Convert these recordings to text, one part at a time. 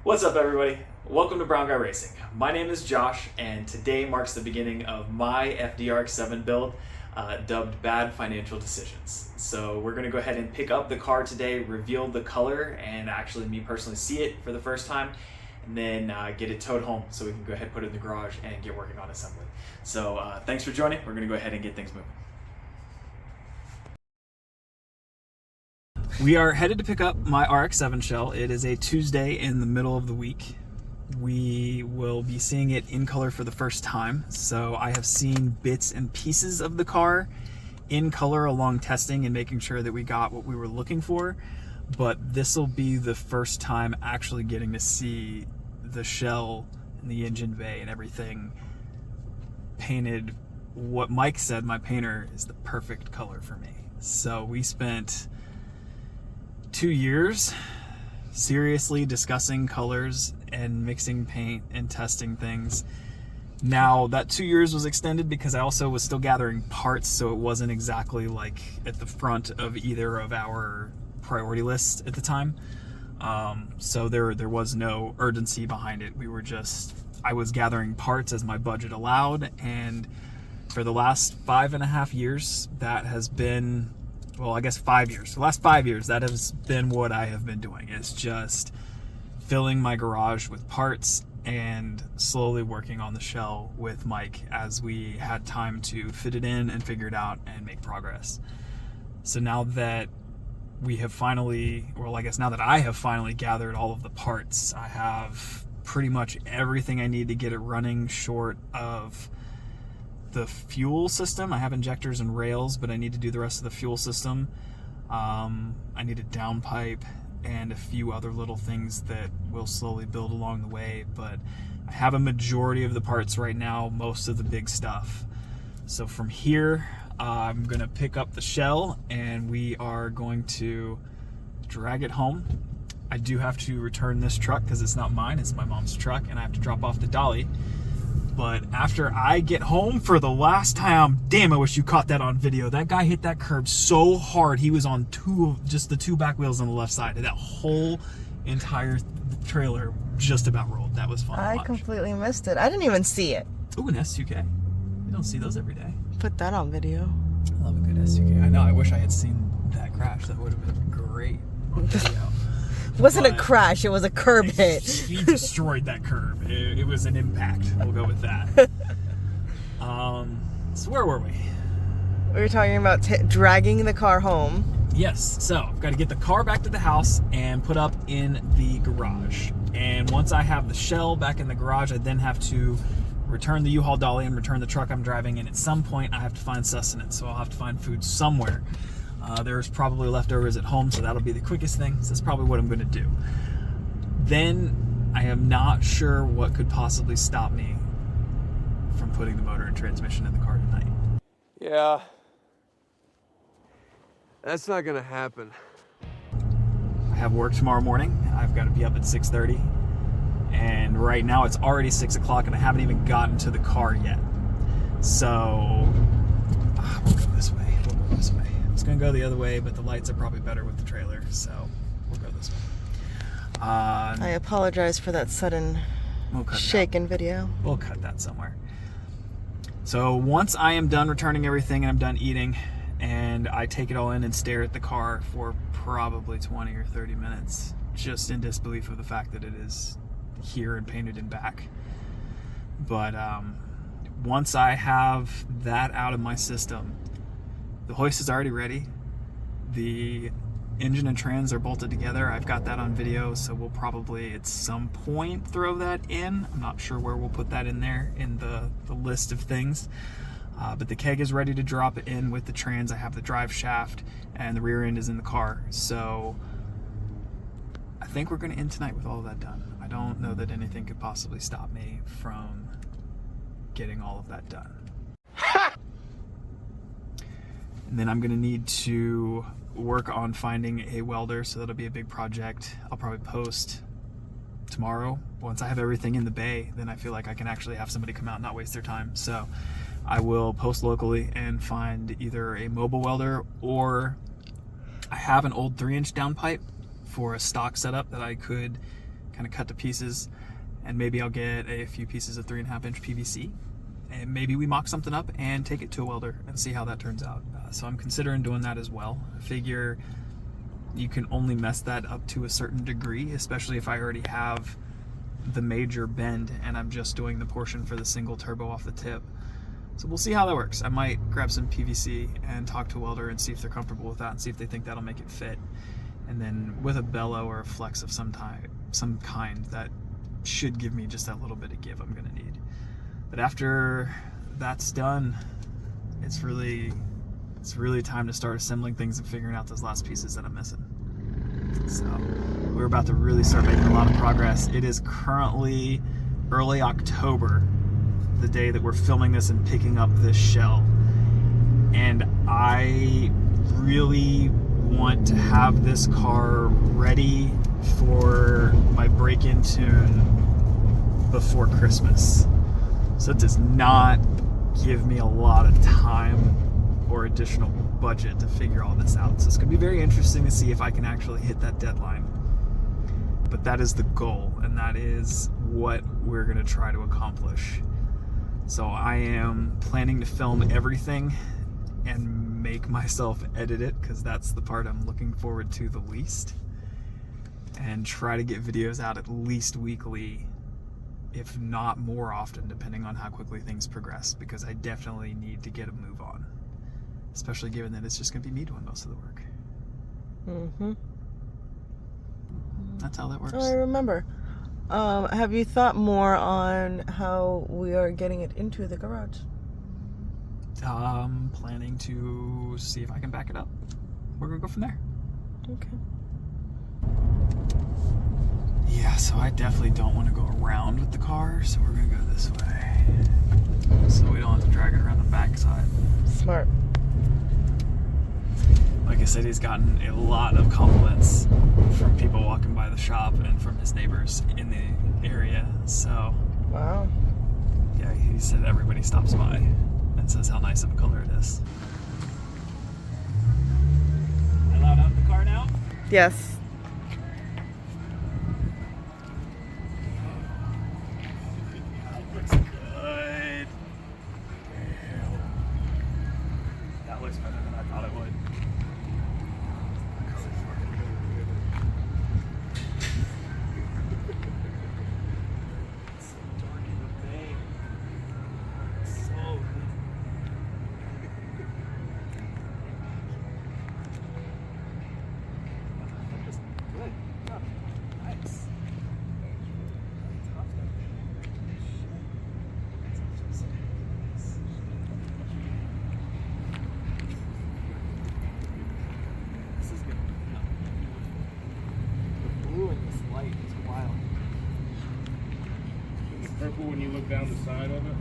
What's up, everybody? Welcome to Brown Guy Racing. My name is Josh, and today marks the beginning of my FD RX7 build, dubbed Bad Financial Decisions. So we're going to go ahead and pick up the car today, reveal the color, and actually me personally see it for the first time, and then get it towed home so we can go ahead and put it in the garage and get working on assembly. So thanks for joining. We're going to go ahead and get things moving. We are headed to pick up my RX-7 shell. It is a Tuesday in the middle of the week. We will be seeing it in color for the first time. So I have seen bits and pieces of the car in color along testing and making sure that we got what we were looking for. But this will be the first time actually getting to see the shell and the engine bay and everything painted. What Mike said, my painter, is the perfect color for me. So we spent 2 years seriously discussing colors and mixing paint and testing things. Now that 2 years was extended because I also was still gathering parts, so it wasn't exactly like at the front of either of our priority lists at the time. So there was no urgency behind it. I was gathering parts as my budget allowed, and for the last 5.5 years that has been, well, I guess 5 years. The last 5 years, that has been what I have been doing. It's just filling my garage with parts and slowly working on the shell with Mike as we had time to fit it in and figure it out and make progress. So now that we have finally, well, I guess now that I have finally gathered all of the parts, I have pretty much everything I need to get it running short of the fuel system. I have injectors and rails, but I need to do the rest of the fuel system. I need a downpipe and a few other little things that will slowly build along the way, but I have a majority of the parts right now, most of the big stuff. So from here, I'm gonna pick up the shell and we are going to drag it home. I do have to return this truck because it's not mine, it's my mom's truck, and I have to drop off the dolly. But after I get home for the last time, damn, I wish you caught that on video. That guy hit that curb so hard. He was on just the two back wheels on the left side. And that whole entire trailer just about rolled. That was fun to watch. I completely missed it. I didn't even see it. Ooh, an S2K. You don't see those every day. Put that on video. I love a good S2K. I know, I wish I had seen that crash. That would have been great on video. It wasn't a crash, it was a curb hit. He destroyed that curb. It was an impact. We'll go with that. So where were we? We were talking about dragging the car home. Yes, so I've got to get the car back to the house and put up in the garage. And once I have the shell back in the garage, I then have to return the U-Haul dolly and return the truck I'm driving. And at some point, I have to find sustenance. So I'll have to find food somewhere. There's probably leftovers at home, so that'll be the quickest thing. So that's probably what I'm going to do. Then I am not sure what could possibly stop me from putting the motor and transmission in the car tonight. Yeah, that's not gonna happen. I have work tomorrow morning. I've got to be up at 6:30, and right now it's already 6 o'clock and I haven't even gotten to the car yet. So we'll go this way. I was gonna go the other way, but the lights are probably better with the trailer, so we'll go this way. I apologize for that sudden shake in video. We'll cut that somewhere. So once I am done returning everything and I'm done eating, and I take it all in and stare at the car for probably 20 or 30 minutes, just in disbelief of the fact that it is here and painted in back. But once I have that out of my system, the hoist is already ready. The engine and trans are bolted together. I've got that on video, so we'll probably at some point throw that in. I'm not sure where we'll put that in there in the list of things. But the keg is ready to drop it in with the trans. I have the drive shaft and the rear end is in the car. So I think we're going to end tonight with all of that done. I don't know that anything could possibly stop me from getting all of that done. And then I'm going to need to work on finding a welder, so that'll be a big project. I'll probably post tomorrow. Once I have everything in the bay, then I feel like I can actually have somebody come out and not waste their time. So I will post locally and find either a mobile welder, or I have an old 3-inch downpipe for a stock setup that I could kind of cut to pieces, and maybe I'll get a few pieces of 3.5-inch PVC, and maybe we mock something up and take it to a welder and see how that turns out. So I'm considering doing that as well. I figure you can only mess that up to a certain degree, especially if I already have the major bend and I'm just doing the portion for the single turbo off the tip. So we'll see how that works. I might grab some PVC and talk to a welder and see if they're comfortable with that and see if they think that'll make it fit. And then with a bellow or a flex of some kind, that should give me just that little bit of give I'm gonna need. But after that's done, it's really time to start assembling things and figuring out those last pieces that I'm missing. So we're about to really start making a lot of progress. It is currently early October, the day that we're filming this and picking up this shell. And I really want to have this car ready for my break-in tune before Christmas. So it does not give me a lot of time or additional budget to figure all this out. So it's gonna be very interesting to see if I can actually hit that deadline. But that is the goal, and that is what we're gonna try to accomplish. So I am planning to film everything and make myself edit it, because that's the part I'm looking forward to the least. And try to get videos out at least weekly, if not more often, depending on how quickly things progress, because I definitely need to get a move on. Especially given that it's just going to be me doing most of the work. Mm-hmm. That's how that works. Oh, I remember. Have you thought more on how we are getting it into the garage? Planning to see if I can back it up. We're going to go from there. Okay. Yeah, so I definitely don't want to go around with the car, so we're going to go this way. So we don't have to drag it around the backside. Smart. Like I said, he's gotten a lot of compliments from people walking by the shop and from his neighbors in the area. So, wow. Yeah, he said everybody stops by and says how nice of a color it is. Am I allowed out of the car now? Yes. That looks good. That looks better than I thought it would. Purple when you look down the side of it?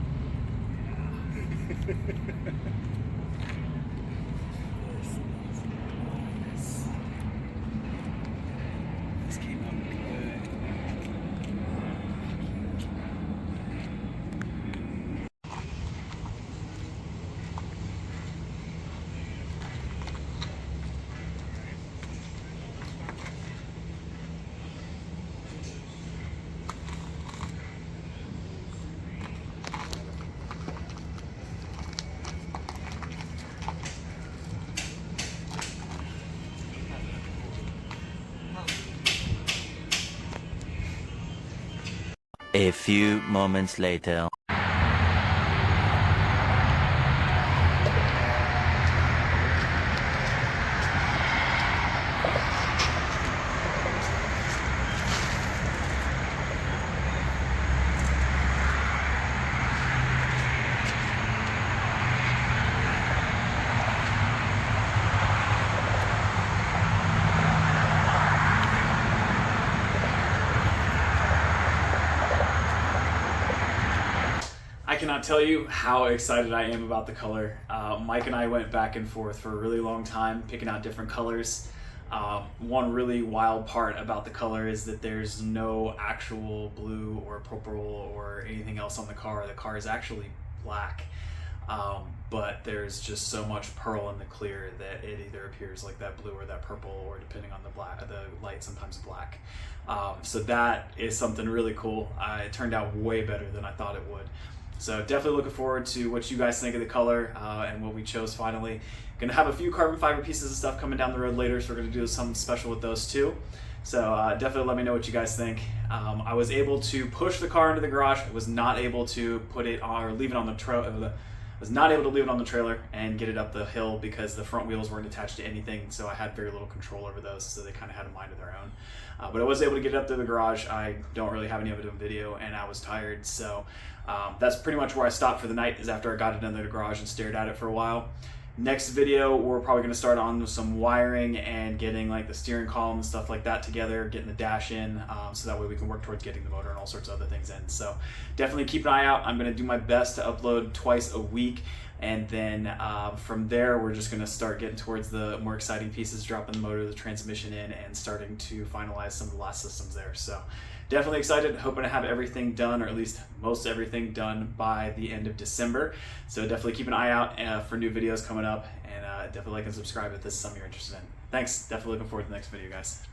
This came out good. A few moments later. I cannot tell you how excited I am about the color. Mike and I went back and forth for a really long time picking out different colors. One really wild part about the color is that there's no actual blue or purple or anything else on the car. The car is actually black. but there's just so much pearl in the clear that it either appears like that blue or that purple, or depending on the light, sometimes black. So that is something really cool. It turned out way better than I thought it would. So definitely looking forward to what you guys think of the color and what we chose finally. Gonna have a few carbon fiber pieces of stuff coming down the road later, so we're gonna do something special with those too. So definitely let me know what you guys think. I was able to push the car into the garage. I was not able to put it on or leave it on the trailer. Was not able to leave it on the trailer and get it up the hill because the front wheels weren't attached to anything, so I had very little control over those, so they kind of had a mind of their own. But I was able to get it up to the garage. I don't really have any of it on video, and I was tired, so that's pretty much where I stopped for the night, is after I got it into the garage and stared at it for a while. Next video, we're probably going to start on some wiring and getting like the steering column and stuff like that together, getting the dash in, so that way we can work towards getting the motor and all sorts of other things in. So definitely keep an eye out. I'm going to do my best to upload twice a week, and then from there we're just going to start getting towards the more exciting pieces, dropping the motor, the transmission in, and starting to finalize some of the last systems there. So definitely excited, hoping to have everything done, or at least most everything done by the end of December. So definitely keep an eye out for new videos coming up, and definitely like and subscribe if this is something you're interested in. Thanks, definitely looking forward to the next video, guys.